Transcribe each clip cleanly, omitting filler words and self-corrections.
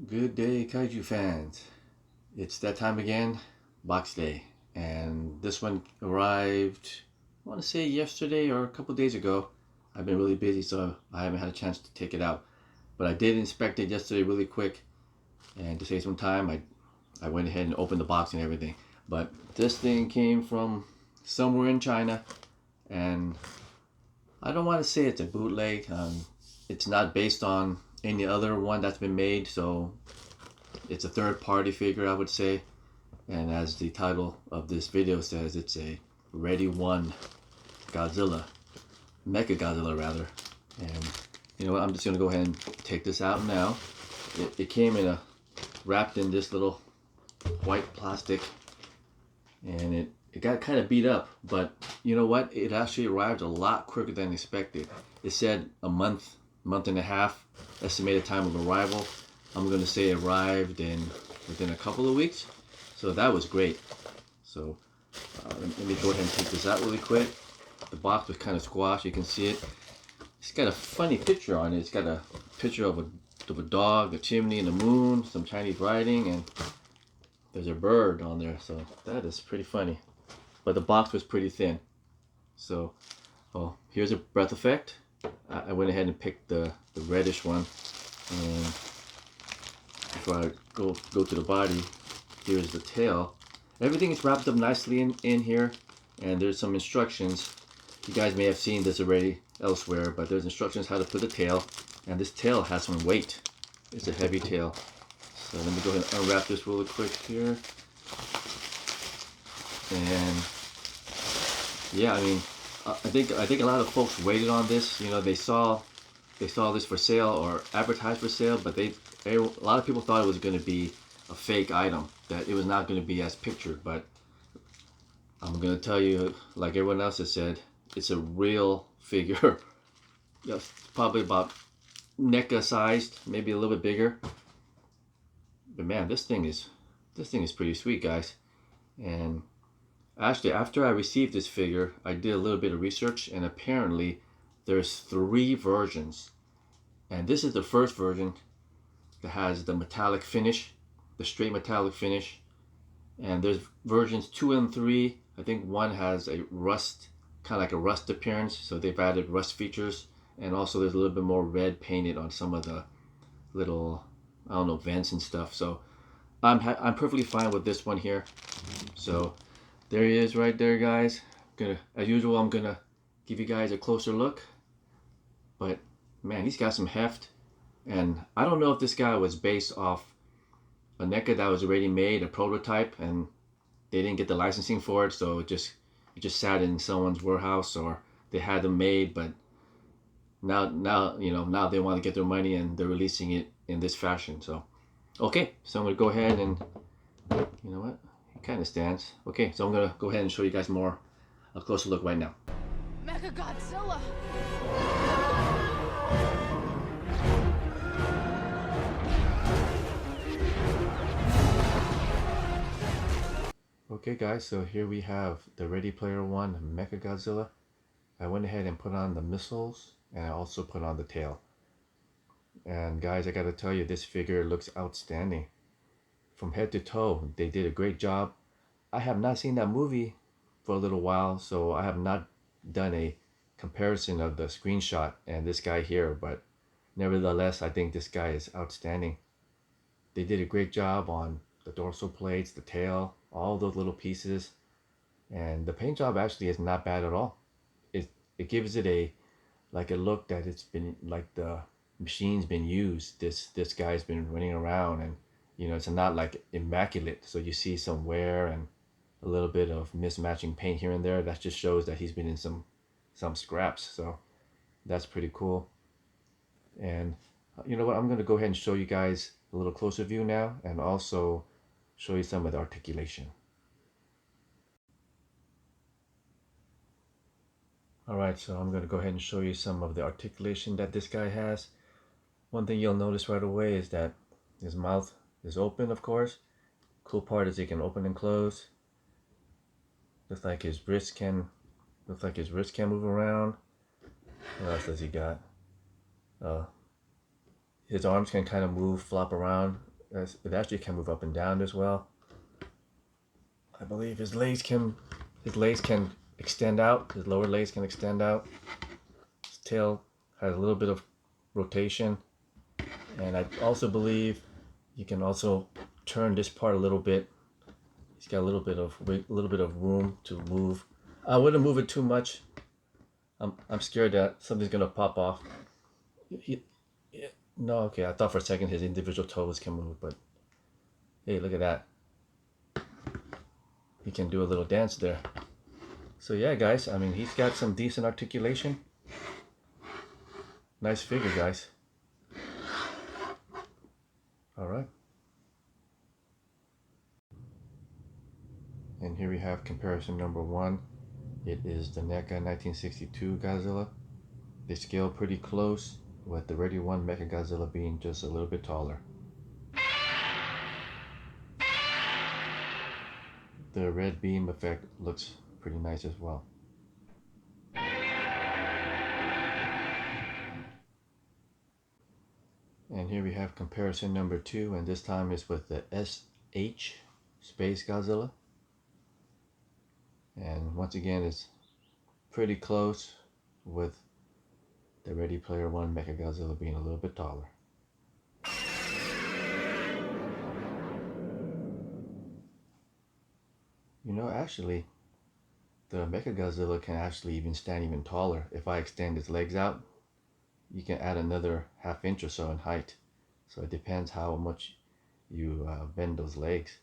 Good day, Kaiju fans. It's that time again, box day. And this one arrived, I want to say yesterday or a couple days ago. I've been really busy, so I haven't had a chance to take it out. But I did inspect it yesterday really quick. And to save some time, I went ahead and opened the box and everything. But this thing came from somewhere in China. And I don't want to say it's a bootleg. It's not based on any other one that's been made, so it's a third party figure, I would say. And as the title of this video says, it's a Ready One Godzilla, Mechagodzilla rather. And you know what, I'm just gonna go ahead and take this out now. It came in wrapped in this little white plastic, and it got kind of beat up, but you know what, it actually arrived a lot quicker than expected. It said a month and a half estimated time of arrival. I'm going to say it arrived within a couple of weeks, so that was great. So let me go ahead and take this out really quick. The box was kind of squashed, you can see it. It's got a funny picture on it. It's got a picture of a dog, a chimney, and a moon, some Chinese writing, and there's a bird on there, so that is pretty funny. But the box was pretty thin. So, well, here's a breath effect. I went ahead and picked the reddish one. And before I go to the body, here's the tail. Everything is wrapped up nicely in here, and there's some instructions. You guys may have seen this already elsewhere, but there's instructions how to put the tail, and this tail has some weight. It's a heavy tail. So let me go ahead and unwrap this really quick here. And yeah, I mean, I think a lot of folks waited on this. You know, they saw this for sale or advertised for sale, but a lot of people thought it was going to be a fake item, that it was not going to be as pictured. But I'm going to tell you, like everyone else has said, it's a real figure. It's probably about NECA sized, maybe a little bit bigger. But man, this thing is pretty sweet, guys. And actually, after I received this figure, I did a little bit of research, and apparently there's 3 versions. And this is the first version that has the metallic finish, the straight metallic finish. And there's versions 2 and 3. I think one has a rust, kind of like a rust appearance, so they've added rust features. And also there's a little bit more red painted on some of the little, I don't know, vents and stuff. So I'm perfectly fine with this one here. So there he is right there, guys. As usual, I'm gonna give you guys a closer look. But man, he's got some heft. And I don't know if this guy was based off a NECA that was already made, a prototype, and they didn't get the licensing for it, so it just sat in someone's warehouse, or they had them made, but now you know, now they want to get their money and they're releasing it in this fashion. So okay, so I'm gonna go ahead and, you know what, he kind of stands. Okay, so I'm gonna go ahead and show you guys a closer look right now. Mechagodzilla! Okay guys, so here we have the Ready Player One Mechagodzilla. I went ahead and put on the missiles, and I also put on the tail. And guys, I gotta tell you, this figure looks outstanding. From head to toe, they did a great job. I have not seen that movie for a little while, so I have not done a comparison of the screenshot and this guy here, but nevertheless, I think this guy is outstanding. They did a great job on the dorsal plates, the tail, all those little pieces, and the paint job actually is not bad at all. It gives it a look that it's been like the machine's been used. This guy's been running around, and you know, it's not like immaculate, so you see some wear and a little bit of mismatching paint here and there. That just shows that he's been in some scraps, so that's pretty cool. And you know what, I'm going to go ahead and show you guys a little closer view now, and also show you some of the articulation. Alright, so I'm going to go ahead and show you some of the articulation that this guy has. One thing you'll notice right away is that his mouth is open, of course. Cool part is he can open and close. Looks like his wrist can move around. What else does he got? His arms can kind of move, flop around It actually can move up and down as well. I believe his legs can extend out. His lower legs can extend out. His tail has a little bit of rotation, and I also believe you can also turn this part a little bit. He's got a little bit of room to move. I wouldn't move it too much. I'm scared that something's gonna pop off. No, okay. I thought for a second his individual toes can move, but hey, look at that. He can do a little dance there. So yeah, guys. I mean, he's got some decent articulation. Nice figure, guys. All right. And here we have comparison number 1. It is the NECA 1962 Godzilla. They scale pretty close, with the Ready 1 Mechagodzilla being just a little bit taller. The red beam effect looks pretty nice as well. And here we have comparison number 2, and this time is with the SH Space Godzilla. And once again, it's pretty close, with the Ready Player One Mechagodzilla being a little bit taller. You know, actually, the Mechagodzilla can actually even stand even taller. If I extend its legs out, you can add another ½ inch or so in height. So it depends how much you bend those legs.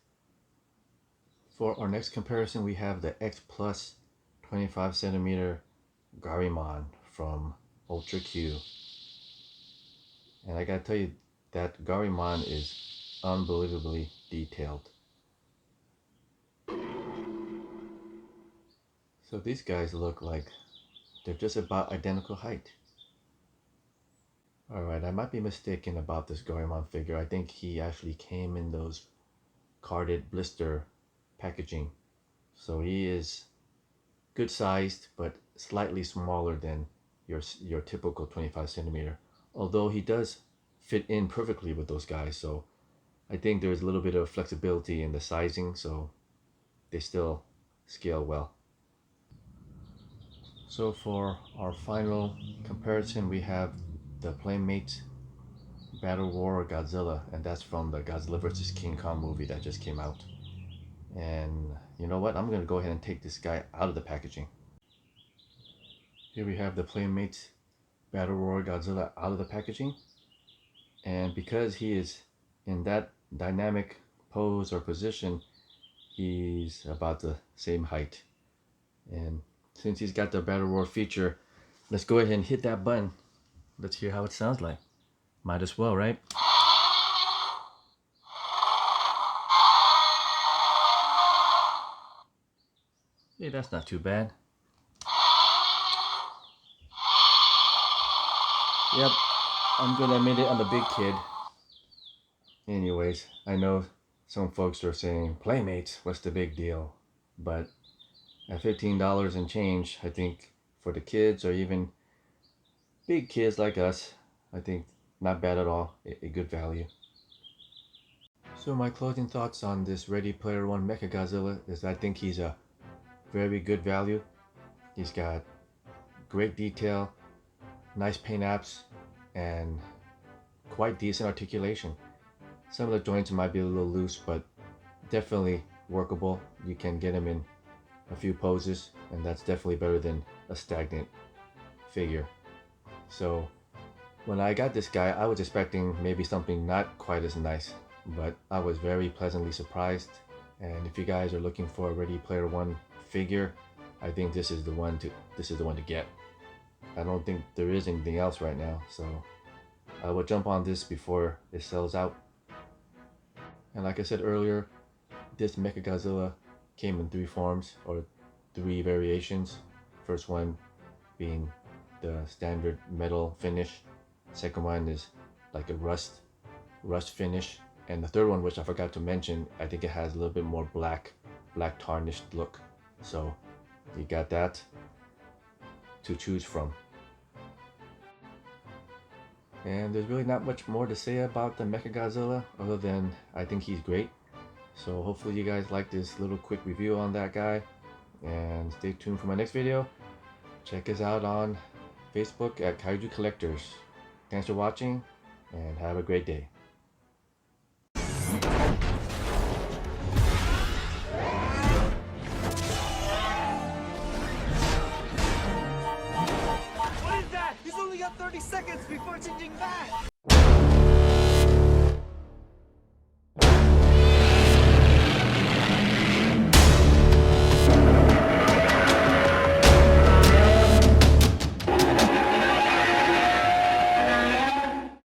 For our next comparison, we have the X Plus 25 centimeter Garimon from Ultra Q. And I gotta tell you, that Garimon is unbelievably detailed. So these guys look like they're just about identical height. Alright, I might be mistaken about this Garimon figure. I think he actually came in those carded blister packaging. So he is good sized, but slightly smaller than your typical 25 centimeter. Although he does fit in perfectly with those guys, so I think there's a little bit of flexibility in the sizing, so they still scale well. So for our final comparison, we have the Playmates Battle War Godzilla, and that's from the Godzilla vs. King Kong movie that just came out. And you know what? I'm gonna go ahead and take this guy out of the packaging. Here we have the Playmates Battle Roar Godzilla out of the packaging. And because he is in that dynamic pose or position, he's about the same height. And since he's got the Battle Roar feature, let's go ahead and hit that button. Let's hear how it sounds like. Might as well, right? Hey, that's not too bad. Yep, I'm gonna admit it, I'm a big kid. Anyways, I know some folks are saying, Playmates, what's the big deal? But at $15 and change, I think for the kids or even big kids like us, I think not bad at all, a good value. So my closing thoughts on this Ready Player One Mechagodzilla is I think he's a very good value. He's got great detail, nice paint apps, and quite decent articulation. Some of the joints might be a little loose, but definitely workable. You can get him in a few poses, and that's definitely better than a stagnant figure. So when I got this guy, I was expecting maybe something not quite as nice, but I was very pleasantly surprised. And if you guys are looking for a Ready Player One figure, I think this is the one to get. I don't think there is anything else right now, so I will jump on this before it sells out. And like I said earlier, this Mechagodzilla came in 3 forms, or 3 variations. First one being the standard metal finish. Second one is like a rust finish. And the third one, which I forgot to mention, I think it has a little bit more black tarnished look. So you got that to choose from. And there's really not much more to say about the Mechagodzilla other than I think he's great. So hopefully you guys like this little quick review on that guy. And stay tuned for my next video. Check us out on Facebook at Kaiju Collectors. Thanks for watching and have a great day. What is that? He's only got 30 seconds before changing back!